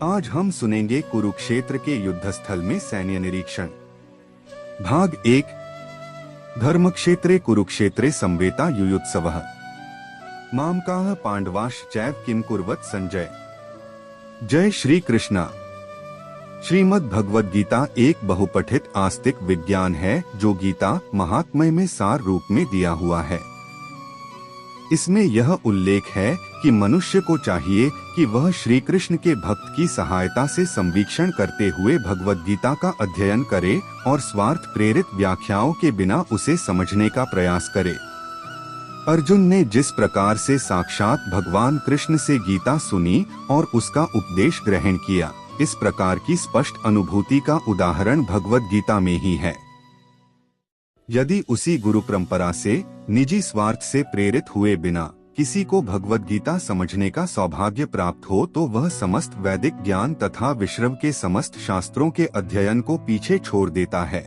आज हम सुनेंगे कुरुक्षेत्र के युद्धस्थल में सैन्य निरीक्षण। भाग 1। धर्मक्षेत्रे कुरुक्षेत्रे संवेता युयुत्सवः। मामकाः पांडवाश्चैव किम कुर्वत् संजय। जय श्री कृष्णा। श्रीमद् भगवद गीता एक बहुपठित आस्तिक विज्ञान है जो गीता महात्म्य में सार रूप में दिया हुआ है। इसमें यह उल्लेख है कि मनुष्य को चाहिए कि वह श्री कृष्ण के भक्त की सहायता से संवीक्षण करते हुए भगवद गीता का अध्ययन करे और स्वार्थ प्रेरित व्याख्याओं के बिना उसे समझने का प्रयास करे। अर्जुन ने जिस प्रकार से साक्षात भगवान कृष्ण से गीता सुनी और उसका उपदेश ग्रहण किया, इस प्रकार की स्पष्ट अनुभूति का उदाहरण भगवद गीता में ही है। यदि उसी गुरु परंपरा से निजी स्वार्थ से प्रेरित हुए बिना किसी को भगवद गीता समझने का सौभाग्य प्राप्त हो तो वह समस्त वैदिक ज्ञान तथा विश्व के समस्त शास्त्रों के अध्ययन को पीछे छोड़ देता है।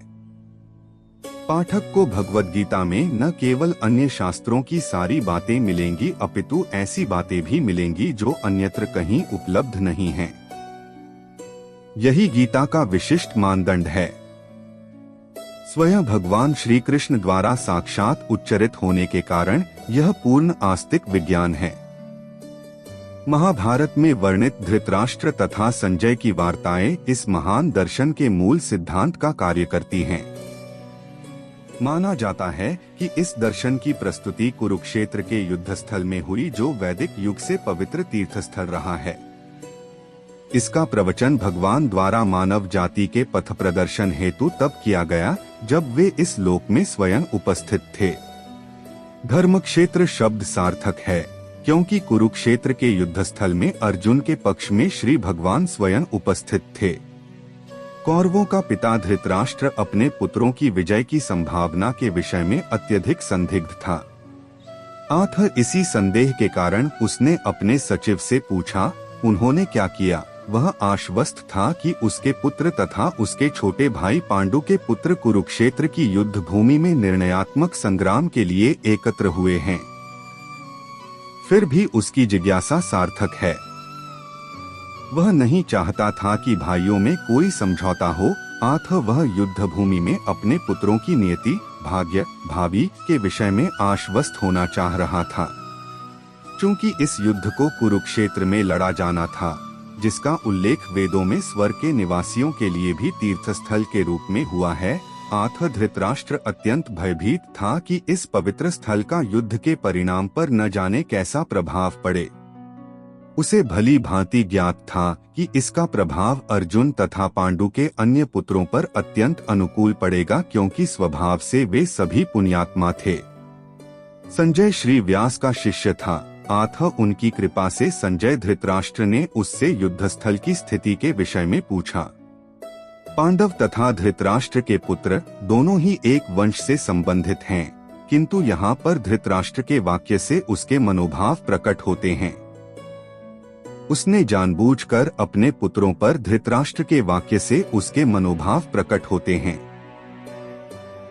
पाठक को भगवद गीता में न केवल अन्य शास्त्रों की सारी बातें मिलेंगी अपितु ऐसी बातें भी मिलेंगी जो अन्यत्र कहीं उपलब्ध नहीं हैं। यही गीता का विशिष्ट मानदंड है। स्वयं भगवान श्री कृष्ण द्वारा साक्षात उच्चरित होने के कारण यह पूर्ण आस्तिक विज्ञान है। महाभारत में वर्णित धृतराष्ट्र तथा संजय की वार्ताएं इस महान दर्शन के मूल सिद्धांत का कार्य करती हैं। माना जाता है कि इस दर्शन की प्रस्तुति कुरुक्षेत्र के युद्धस्थल में हुई जो वैदिक युग से पवित्र तीर्थस्थल रहा है। इसका प्रवचन भगवान द्वारा मानव जाति के पथ प्रदर्शन हेतु तब किया गया जब वे इस लोक में स्वयं उपस्थित थे। धर्मक्षेत्र शब्द सार्थक है क्योंकि कुरुक्षेत्र के युद्धस्थल में अर्जुन के पक्ष में श्री भगवान स्वयं उपस्थित थे। कौरवों का पिता धृतराष्ट्र अपने पुत्रों की विजय की संभावना के विषय में अत्यधिक संदिग्ध था। अतः इसी संदेह के कारण उसने अपने सचिव से पूछा, उन्होंने क्या किया? वह आश्वस्त था कि उसके पुत्र तथा उसके छोटे भाई पांडु के पुत्र कुरुक्षेत्र की युद्ध भूमि में निर्णयात्मक संग्राम के लिए एकत्र हुए हैं। फिर भी उसकी जिज्ञासा सार्थक है। वह नहीं चाहता था कि भाइयों में कोई समझौता हो, अतः वह युद्ध भूमि में अपने पुत्रों की नियति, भाग्य, भावी के विषय में आश्वस्त होना चाह रहा था। चूंकि इस युद्ध को कुरुक्षेत्र में लड़ा जाना था, जिसका उल्लेख वेदों में स्वर्ग के निवासियों के लिए भी तीर्थस्थल के रूप में हुआ है, अतः धृतराष्ट्र अत्यंत भयभीत था कि इस पवित्र स्थल का युद्ध के परिणाम पर न जाने कैसा प्रभाव पड़े। उसे भली भांति ज्ञात था कि इसका प्रभाव अर्जुन तथा पांडु के अन्य पुत्रों पर अत्यंत अनुकूल पड़ेगा क्योंकि स्वभाव से वे सभी पुण्यात्मा थे। संजय श्री व्यास का शिष्य था, अतः उनकी कृपा से संजय धृतराष्ट्र ने उससे युद्धस्थल की स्थिति के विषय में पूछा। पांडव तथा धृतराष्ट्र के पुत्र दोनों ही एक वंश से संबंधित हैं, किंतु यहाँ पर धृतराष्ट्र के वाक्य से उसके मनोभाव प्रकट होते हैं। उसने जानबूझकर अपने पुत्रों पर धृतराष्ट्र के वाक्य से उसके मनोभाव प्रकट होते हैं।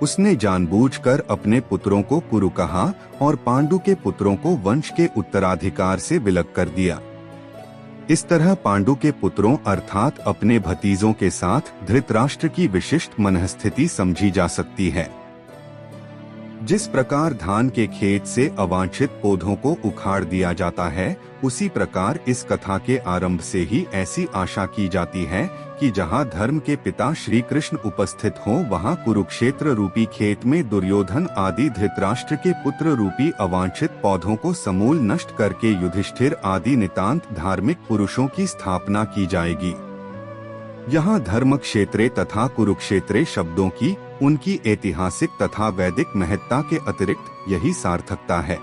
उसने जानबूझकर अपने पुत्रों को कुरु कहा और पांडु के पुत्रों को वंश के उत्तराधिकार से विलग कर दिया। इस तरह पांडु के पुत्रों अर्थात अपने भतीजों के साथ धृतराष्ट्र की विशिष्ट मनःस्थिति समझी जा सकती है। जिस प्रकार धान के खेत से अवांछित पौधों को उखाड़ दिया जाता है, उसी प्रकार इस कथा के आरंभ से ही ऐसी आशा की जाती है कि जहाँ धर्म के पिता श्री कृष्ण उपस्थित हों वहाँ कुरुक्षेत्र रूपी खेत में दुर्योधन आदि धृतराष्ट्र के पुत्र रूपी अवांछित पौधों को समूल नष्ट करके युधिष्ठिर आदि नितांत धार्मिक पुरुषों की स्थापना की जाएगी। यहाँ धर्मक्षेत्रे तथा कुरुक्षेत्रे शब्दों की उनकी ऐतिहासिक तथा वैदिक महत्ता के अतिरिक्त यही सार्थकता है।